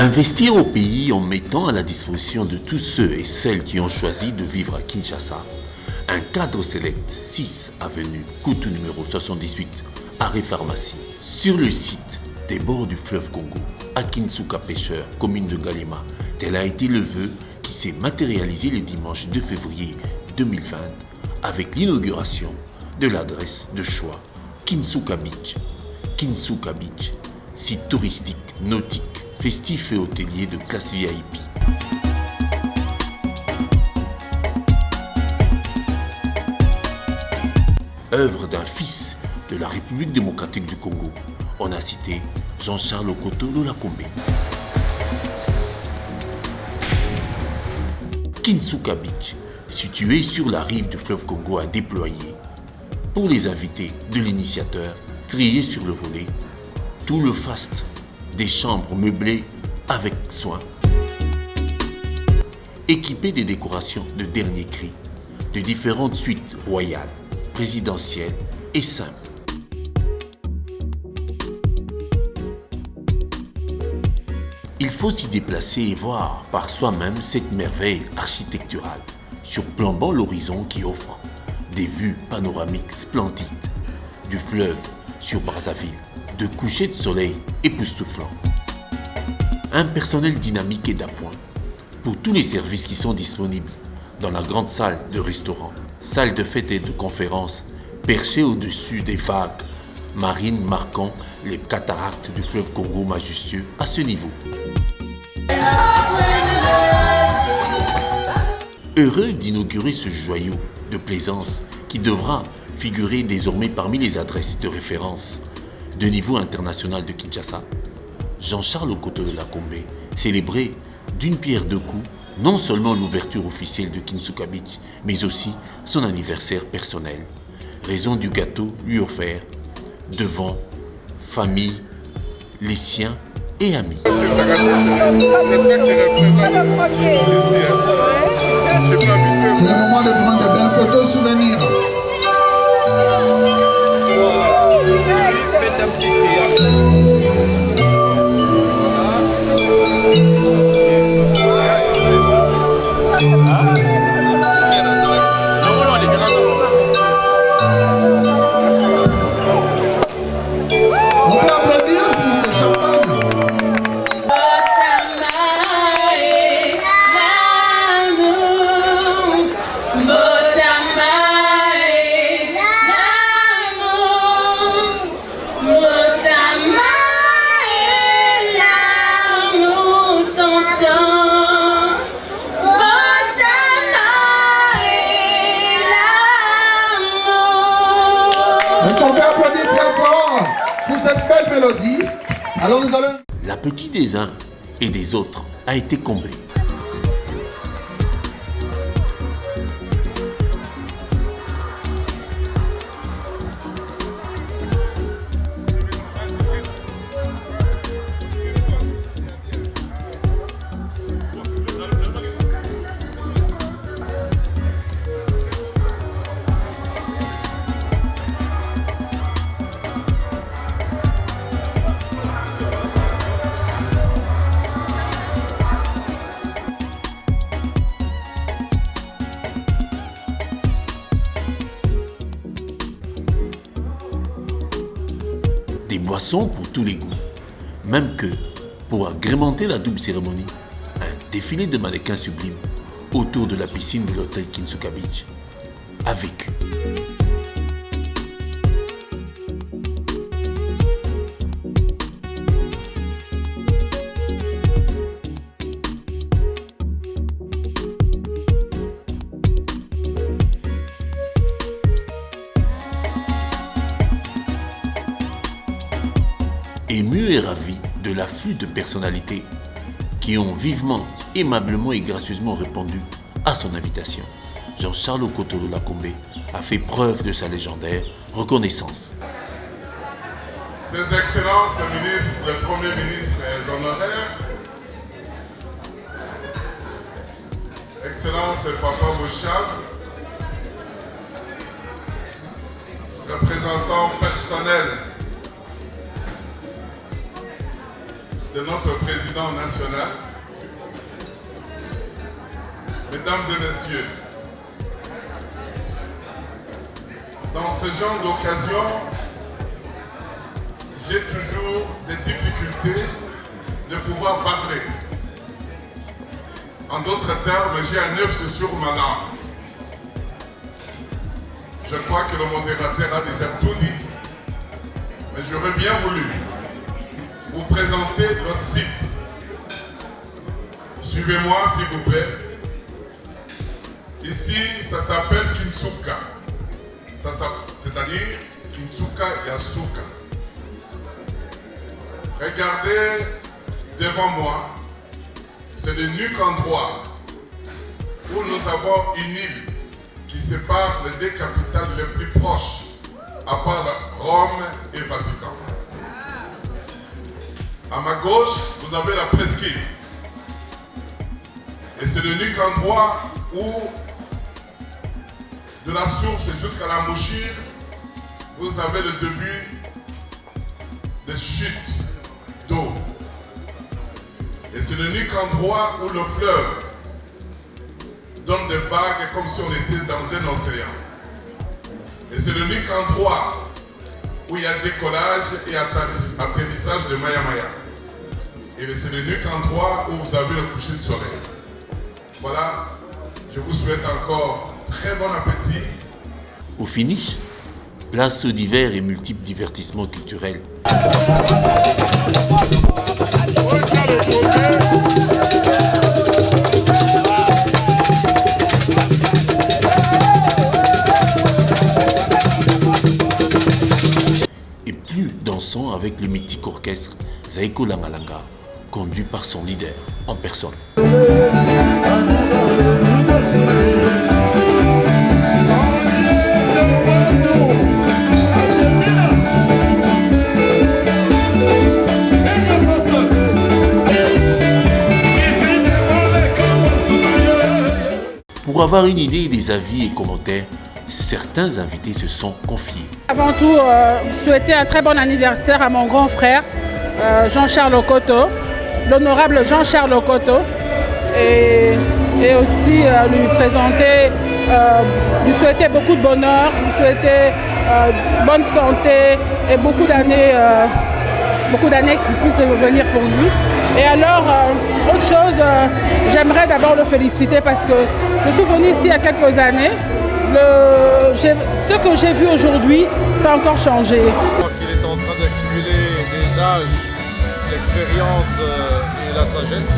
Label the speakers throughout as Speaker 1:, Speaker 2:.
Speaker 1: Investir au pays en mettant à la disposition de tous ceux et celles qui ont choisi de vivre à Kinshasa un cadre select 6 avenue Koutou numéro 78, arrêt pharmacie, sur le site des bords du fleuve Congo, à Kinsuka Pêcheur, commune de Galema. Tel a été le vœu qui s'est matérialisé le dimanche 2 février 2020 avec l'inauguration de l'adresse de choix Kinsuka Beach. Kinsuka Beach, site touristique, nautique, festif et hôtelier de classe VIP. Œuvre d'un fils de la République démocratique du Congo, on a cité Jean-Charles Okoto Lolakombe. Kinsuka Beach, situé sur la rive du fleuve Congo, a déployé, pour les invités de l'initiateur, trié sur le volet, tout le faste des chambres meublées avec soin, équipées de décorations de dernier cri, de différentes suites royales, présidentielles et simples. Il faut s'y déplacer et voir par soi-même cette merveille architecturale, surplombant l'horizon qui offre des vues panoramiques splendides du fleuve sur Brazzaville, de coucher de soleil époustouflant. Un personnel dynamique et d'appoint pour tous les services qui sont disponibles dans la grande salle de restaurant, salle de fête et de conférence, perchée au-dessus des vagues marines marquant les cataractes du fleuve Congo majestueux à ce niveau. Heureux d'inaugurer ce joyau de plaisance qui devra figurer désormais parmi les adresses de référence de niveau international de Kinshasa, Jean-Charles Okoto Lolakombe célébrait d'une pierre deux coups non seulement l'ouverture officielle de Kinsuka Beach, mais aussi son anniversaire personnel, raison du gâteau lui offert devant famille, les siens et amis.
Speaker 2: C'est le moment de prendre de belles photos souvenirs. Est-ce qu'on peut applaudir très fort pour cette belle mélodie? Alors nous allons...
Speaker 1: L'appétit des uns et des autres a été comblé. Des boissons pour tous les goûts, même que, pour agrémenter la double cérémonie, un défilé de mannequins sublimes autour de la piscine de l'hôtel Kinsuka Beach a vécu. Ému et ravi de l'afflux de personnalités qui ont vivement, aimablement et gracieusement répondu à son invitation, Jean-Charles Okoto Lolakombe a fait preuve de sa légendaire reconnaissance.
Speaker 3: Ses Excellences ministres, le Premier ministre et les honoraires, Excellence Papa Bouchard, représentant personnel de notre président national, mesdames et messieurs, dans ce genre d'occasion, j'ai toujours des difficultés de pouvoir parler. En d'autres termes, j'ai un œuf sur ma langue. Je crois que le modérateur a déjà tout dit, mais j'aurais bien voulu vous présenter le site. Suivez-moi s'il vous plaît. Ici, ça s'appelle Kintsuka. C'est-à-dire Kintsuka Yasuka. Regardez devant moi, c'est l'unique endroit où nous avons une île qui sépare les deux capitales les plus proches, à part Rome et Vatican. À ma gauche, vous avez la presqu'île. Et c'est l'unique endroit où, de la source jusqu'à l'embouchure, vous avez le début des chutes d'eau. Et c'est l'unique endroit où le fleuve donne des vagues comme si on était dans un océan. Et c'est l'unique endroit où il y a décollage et atterrissage de Maya Maya. Et c'est l'unique endroit où vous avez le coucher de soleil. Voilà, je vous souhaite encore très bon appétit.
Speaker 1: Au finish, place aux divers et multiples divertissements culturels. Et plus dansant avec le mythique orchestre Zaiko Langalanga, conduit par son leader en personne. Pour avoir une idée des avis et commentaires, certains invités se sont confiés.
Speaker 4: Avant tout, souhaiter un très bon anniversaire à mon grand frère, Jean-Charles Okoto, l'honorable Jean-Charles Okoto, et aussi lui présenter, lui souhaiter beaucoup de bonheur, lui souhaiter bonne santé et beaucoup d'années qui puissent venir pour lui. Et alors, autre chose, j'aimerais d'abord le féliciter parce que je suis venue ici il y a quelques années. Ce que j'ai vu aujourd'hui, ça a encore changé.
Speaker 5: Il est en train d'accumuler des âges, l'expérience et la sagesse.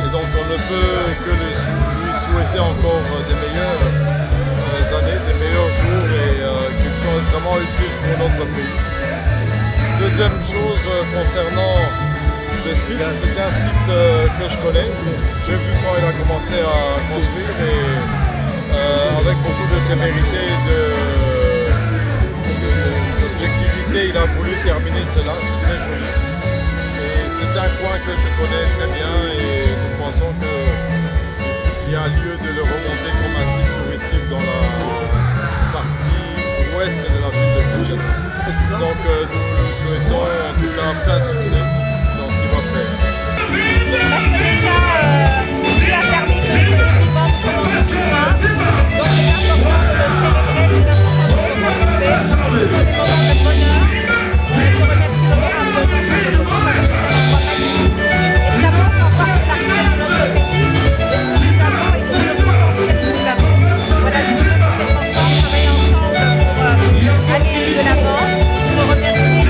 Speaker 5: Et donc on ne peut que lui souhaiter encore des meilleures années, des meilleurs jours et qu'il soit vraiment utile pour notre pays. Deuxième chose concernant le site, c'est un site que je connais. J'ai vu quand il a commencé à construire et avec beaucoup de témérité et d'objectivité, il a voulu terminer cela, c'est très joli. Et c'est un coin que je connais très bien et nous pensons qu'il y a lieu de le remonter comme un site touristique dans la partie ouest de la ville de Kinshasa. Donc nous lui souhaitons en tout cas plein succès dans ce qu'il va faire.
Speaker 6: Parce que déjà, il a permis que les vivants soient dans le chemin. Donc c'est important de le célébrer, c'est important de le retrouver. Ce sont des moments de bonheur. Je remercie l'honorable Jean-Charles Okoto parce que c'est un endroit magnifique. Et ça montre encore la richesse de notre pays, de ce que nous avons et de le potentiel que nous avons. Voilà, nous devons être ensemble, travailler ensemble pour aller de l'avant. Je remercie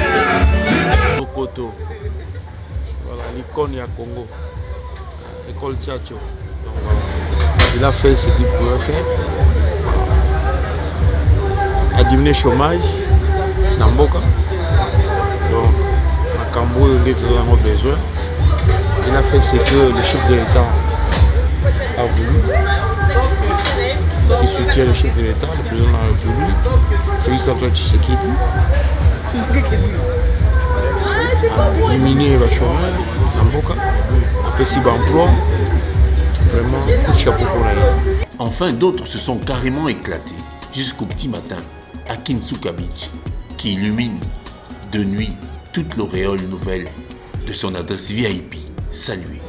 Speaker 7: Okoto. Voilà, l'icône à Congo, l'école Tchatcho. Il a fait ce qu'il pouvait faire. Il a diminué le chômage dans Mboka. Donc, à Cambo, il a besoin. Il a fait ce que le chef de l'État a voulu. Il soutient le chef de l'État, le président de la République, Félix Antoine Tshisekedi. Diminuer le chômage dans Mboka. Après, si emploi. Vraiment, coup de chapeau pour elle.
Speaker 1: Enfin, d'autres se sont carrément éclatés jusqu'au petit matin à Kintsuka Beach, qui illumine de nuit toute l'auréole nouvelle de son adresse VIP saluée.